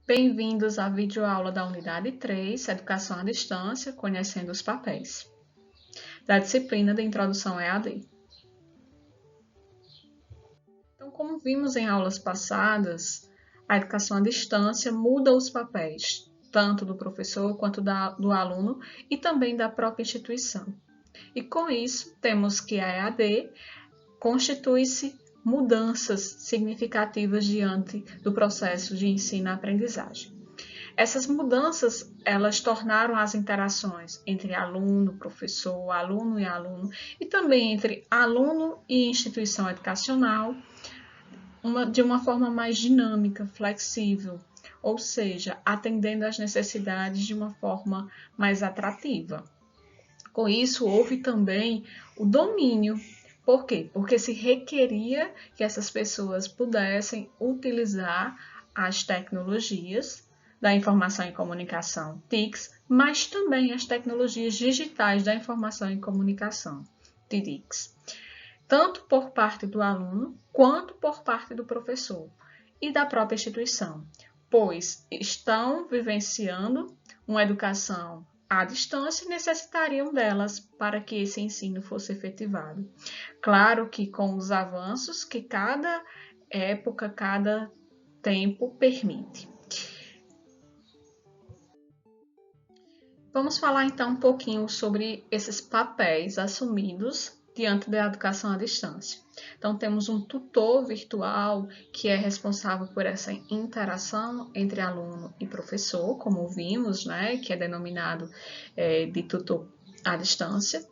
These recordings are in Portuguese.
Bem-vindos à videoaula da Unidade 3, Educação à Distância, Conhecendo os Papéis, da disciplina de Introdução EAD. Então, como vimos em aulas passadas, a educação à distância muda os papéis, tanto do professor quanto do aluno e também da própria instituição. E com isso, temos que a EAD constitui-se mudanças significativas diante do processo de ensino-aprendizagem. Essas mudanças, elas tornaram as interações entre aluno, professor, aluno e aluno, e também entre aluno e instituição educacional, de uma forma mais dinâmica, flexível, ou seja, atendendo às necessidades de uma forma mais atrativa. Com isso, houve também o domínio. Por quê? Porque se requeria que essas pessoas pudessem utilizar as tecnologias da informação e comunicação, TICs, mas também as tecnologias digitais da informação e comunicação, TIDICs, tanto por parte do aluno quanto por parte do professor e da própria instituição, pois estão vivenciando uma educação à distância e necessitariam delas para que esse ensino fosse efetivado. Claro que com os avanços que cada época, cada tempo permite. Vamos falar então um pouquinho sobre esses papéis assumidos diante da educação à distância. Então, temos um tutor virtual que é responsável por essa interação entre aluno e professor, como vimos, né, que é denominado de tutor à distância.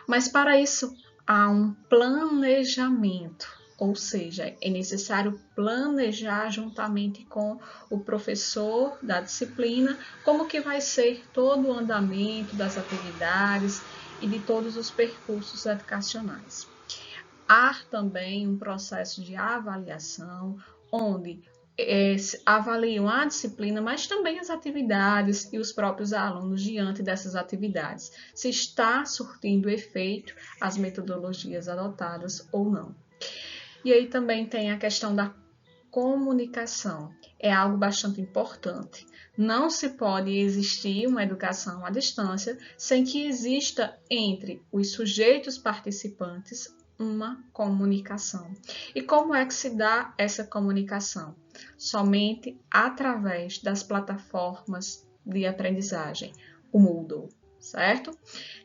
Mas para isso há um planejamento. Ou seja, é necessário planejar juntamente com o professor da disciplina como que vai ser todo o andamento das atividades e de todos os percursos educacionais. Há também um processo de avaliação, onde avaliam a disciplina, mas também as atividades e os próprios alunos diante dessas atividades, se está surtindo efeito as metodologias adotadas ou não. E aí também tem a questão da comunicação, é algo bastante importante. Não se pode existir uma educação à distância sem que exista entre os sujeitos participantes uma comunicação. E como é que se dá essa comunicação? Somente através das plataformas de aprendizagem, o Moodle, certo?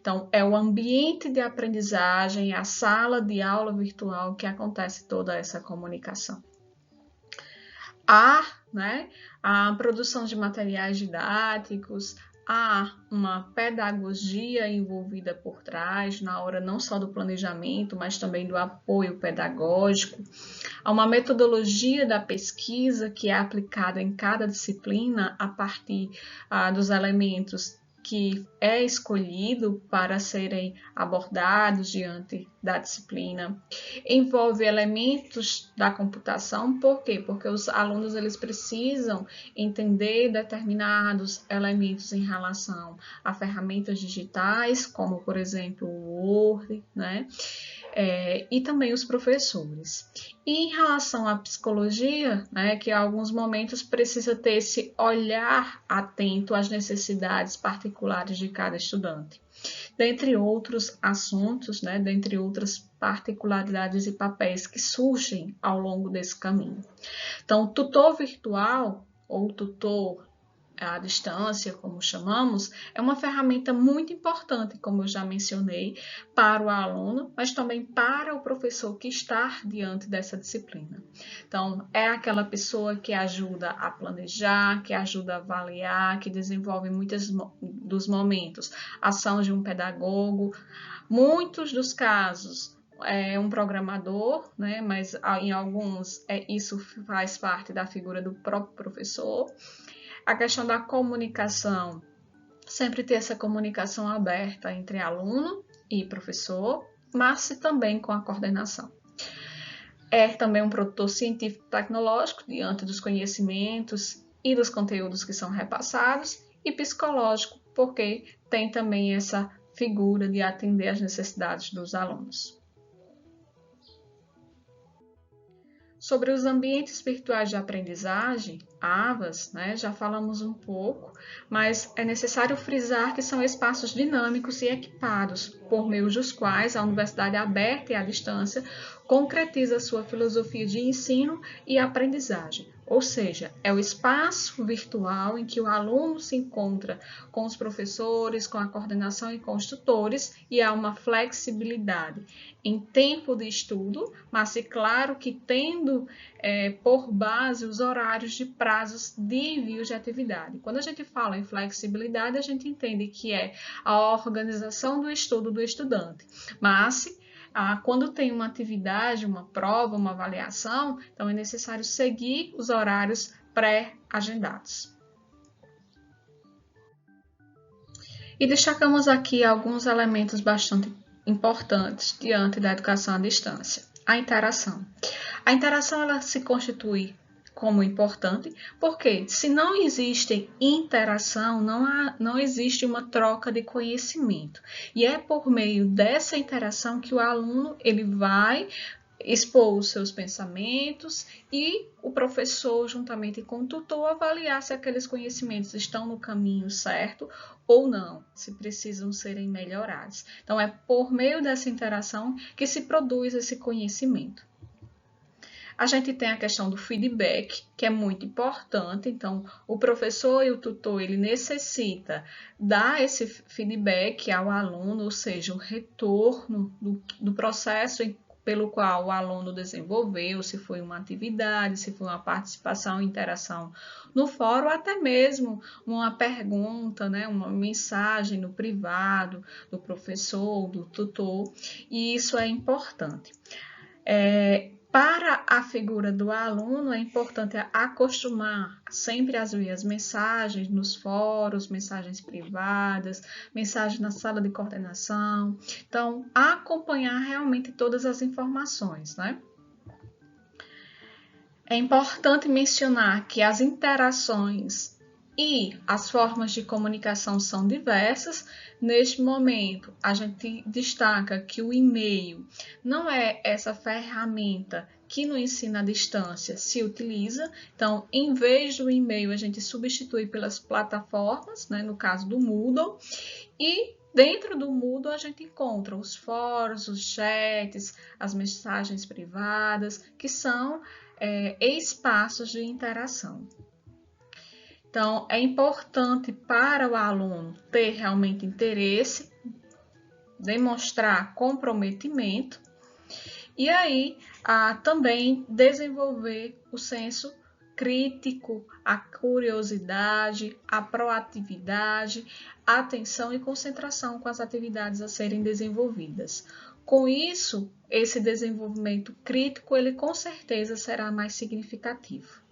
Então, é o ambiente de aprendizagem, a sala de aula virtual que acontece toda essa comunicação. Há, a produção de materiais didáticos, há uma pedagogia envolvida por trás, na hora não só do planejamento, mas também do apoio pedagógico. Há uma metodologia da pesquisa que é aplicada em cada disciplina a partir dos elementos que é escolhido para serem abordados diante da disciplina. Envolve elementos da computação, por quê? Porque os alunos eles precisam entender determinados elementos em relação a ferramentas digitais, como por exemplo o Word, e também os professores. E em relação à psicologia, que em alguns momentos precisa ter esse olhar atento às necessidades particulares de cada estudante. Dentre outros assuntos, dentre outras particularidades e papéis que surgem ao longo desse caminho. Então, o tutor virtual ou tutor à distância, como chamamos, é uma ferramenta muito importante, como eu já mencionei, para o aluno, mas também para o professor que está diante dessa disciplina. Então, é aquela pessoa que ajuda a planejar, que ajuda a avaliar, que desenvolve muitos dos momentos, ação de um pedagogo. Muitos dos casos, é um programador, mas em alguns isso faz parte da figura do próprio professor. A questão da comunicação, sempre ter essa comunicação aberta entre aluno e professor, mas também com a coordenação. É também um produtor científico-tecnológico diante dos conhecimentos e dos conteúdos que são repassados, e psicológico, porque tem também essa figura de atender às necessidades dos alunos. Sobre os ambientes virtuais de aprendizagem, AVAs, né, já falamos um pouco, mas é necessário frisar que são espaços dinâmicos e equipados, por meio dos quais a universidade aberta e à distância concretiza sua filosofia de ensino e aprendizagem. Ou seja, é o espaço virtual em que o aluno se encontra com os professores, com a coordenação e com os tutores, e há uma flexibilidade em tempo de estudo, mas é claro que tendo por base os horários de prazos de envio de atividade. Quando a gente fala em flexibilidade, a gente entende que é a organização do estudo do estudante, mas quando tem uma atividade, uma prova, uma avaliação, então é necessário seguir os horários pré-agendados. E destacamos aqui alguns elementos bastante importantes diante da educação à distância. A interação. A interação ela se constitui como importante, porque se não existe interação, não existe uma troca de conhecimento. E é por meio dessa interação que o aluno ele vai expor os seus pensamentos e o professor, juntamente com o tutor, avaliar se aqueles conhecimentos estão no caminho certo ou não, se precisam serem melhorados. Então, é por meio dessa interação que se produz esse conhecimento. A gente tem a questão do feedback, que é muito importante. Então, o professor e o tutor, ele necessita dar esse feedback ao aluno, ou seja, o retorno do processo pelo qual o aluno desenvolveu, se foi uma atividade, se foi uma participação, interação no fórum, até mesmo uma pergunta, né, uma mensagem no privado do professor, do tutor, e isso é importante. Para a figura do aluno, é importante acostumar sempre as vias mensagens nos fóruns, mensagens privadas, mensagens na sala de coordenação. Então, acompanhar realmente todas as informações, né? É importante mencionar que as interações e as formas de comunicação são diversas. Neste momento, a gente destaca que o e-mail não é essa ferramenta que no ensino à distância se utiliza. Então, em vez do e-mail, a gente substitui pelas plataformas, né, no caso do Moodle, e dentro do Moodle a gente encontra os fóruns, os chats, as mensagens privadas, que são espaços de interação. Então, é importante para o aluno ter realmente interesse, demonstrar comprometimento e aí também desenvolver o senso crítico, a curiosidade, a proatividade, a atenção e concentração com as atividades a serem desenvolvidas. Com isso, esse desenvolvimento crítico, ele com certeza será mais significativo.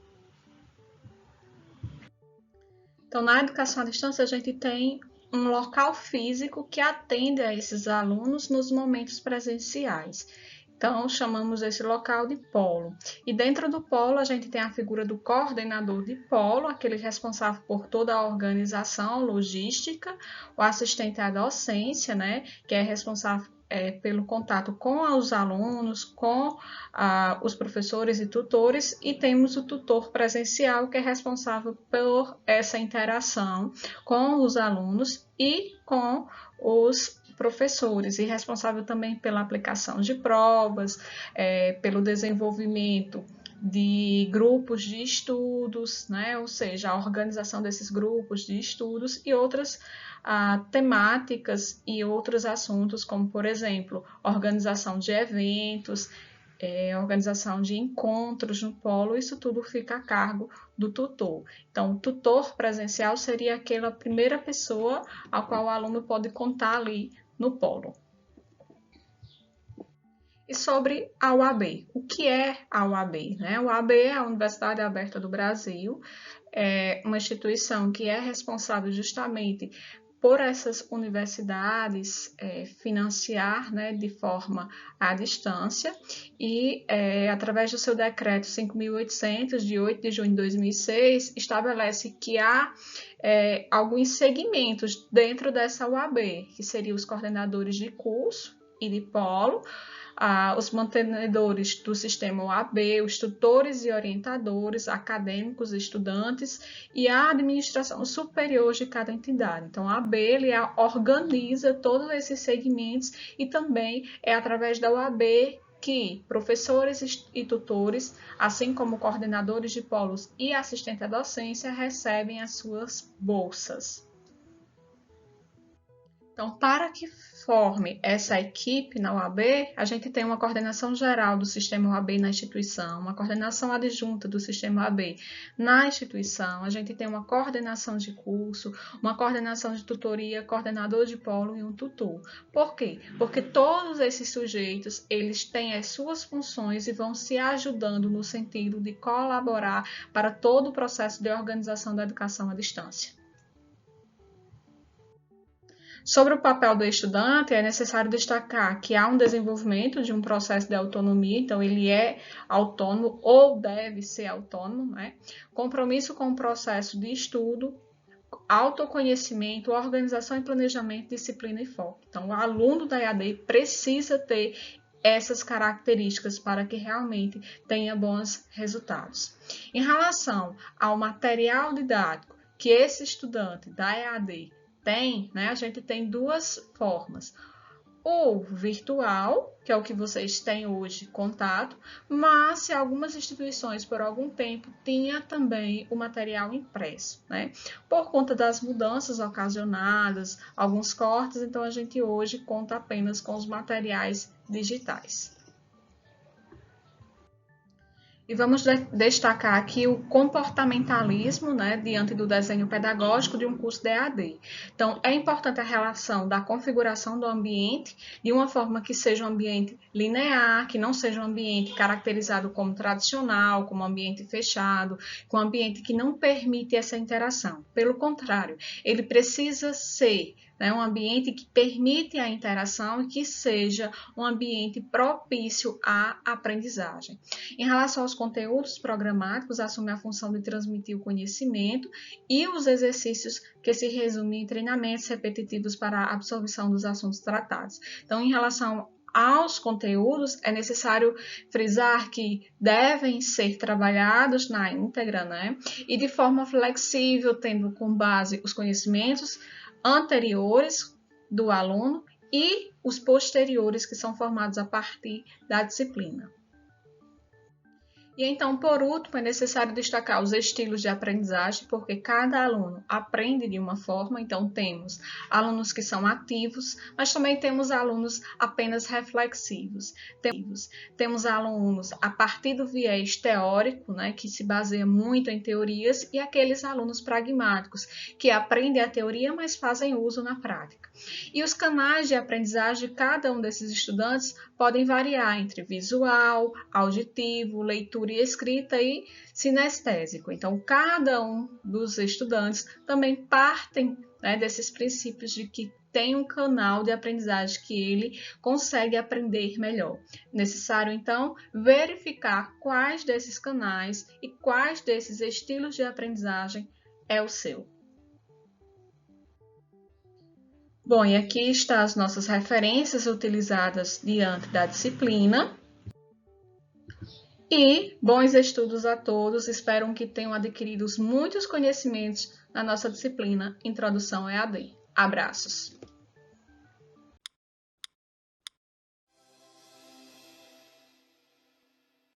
Então, na educação à distância, a gente tem um local físico que atende a esses alunos nos momentos presenciais. Então, chamamos esse local de polo. E dentro do polo, a gente tem a figura do coordenador de polo, aquele responsável por toda a organização, logística, o assistente à docência, né, que é responsável pelo contato com os alunos, com os professores e tutores, e temos o tutor presencial, que é responsável por essa interação com os alunos e com os professores, e responsável também pela aplicação de provas, pelo desenvolvimento de grupos de estudos, né? Ou seja, a organização desses grupos de estudos e outras temáticas e outros assuntos, como, por exemplo, organização de eventos, organização de encontros no polo, isso tudo fica a cargo do tutor. Então, o tutor presencial seria aquela primeira pessoa a qual o aluno pode contar ali no polo. E sobre a UAB. O que é a UAB? Né? A UAB é a Universidade Aberta do Brasil, é uma instituição que é responsável justamente por essas universidades financiar, né, de forma à distância, e através do seu decreto 5.800, de 8 de junho de 2006, estabelece que há alguns segmentos dentro dessa UAB, que seriam os coordenadores de curso e de polo, os mantenedores do sistema OAB, os tutores e orientadores, acadêmicos, estudantes e a administração superior de cada entidade. Então, a OAB ele organiza todos esses segmentos e também é através da OAB que professores e tutores, assim como coordenadores de polos e assistente à docência, recebem as suas bolsas. Então, para que forme essa equipe na OAB, a gente tem uma coordenação geral do sistema OAB na instituição, uma coordenação adjunta do sistema OAB na instituição, a gente tem uma coordenação de curso, uma coordenação de tutoria, coordenador de polo e um tutor. Por quê? Porque todos esses sujeitos, eles têm as suas funções e vão se ajudando no sentido de colaborar para todo o processo de organização da educação à distância. Sobre o papel do estudante, é necessário destacar que há um desenvolvimento de um processo de autonomia, então ele é autônomo ou deve ser autônomo, né? Compromisso com o processo de estudo, autoconhecimento, organização e planejamento, disciplina e foco. Então, o aluno da EAD precisa ter essas características para que realmente tenha bons resultados. Em relação ao material didático que esse estudante da EAD tem, né? A gente tem duas formas. O virtual, que é o que vocês têm hoje contato, mas se algumas instituições por algum tempo tinha também o material impresso, né? Por conta das mudanças ocasionadas, alguns cortes, então a gente hoje conta apenas com os materiais digitais. E vamos destacar aqui o comportamentalismo, né, diante do desenho pedagógico de um curso de EAD. Então, é importante a relação da configuração do ambiente de uma forma que seja um ambiente linear, que não seja um ambiente caracterizado como tradicional, como ambiente fechado, com um ambiente que não permite essa interação. Pelo contrário, ele precisa ser um ambiente que permite a interação e que seja um ambiente propício à aprendizagem. Em relação aos conteúdos programáticos, assume a função de transmitir o conhecimento e os exercícios que se resumem em treinamentos repetitivos para a absorção dos assuntos tratados. Então, em relação aos conteúdos, é necessário frisar que devem ser trabalhados na íntegra, né? E de forma flexível, tendo como base os conhecimentos anteriores do aluno e os posteriores, que são formados a partir da disciplina. E então, por último, é necessário destacar os estilos de aprendizagem, porque cada aluno aprende de uma forma. Então, temos alunos que são ativos, mas também temos alunos apenas reflexivos. Temos alunos a partir do viés teórico, né, que se baseia muito em teorias, e aqueles alunos pragmáticos, que aprendem a teoria, mas fazem uso na prática. E os canais de aprendizagem de cada um desses estudantes podem variar entre visual, auditivo, leitura e escrita e sinestésico. Então, cada um dos estudantes também partem, né, desses princípios de que tem um canal de aprendizagem que ele consegue aprender melhor. Necessário, então, verificar quais desses canais e quais desses estilos de aprendizagem é o seu. Bom, e aqui estão as nossas referências utilizadas diante da disciplina. E bons estudos a todos, espero que tenham adquirido muitos conhecimentos na nossa disciplina Introdução EAD. Abraços!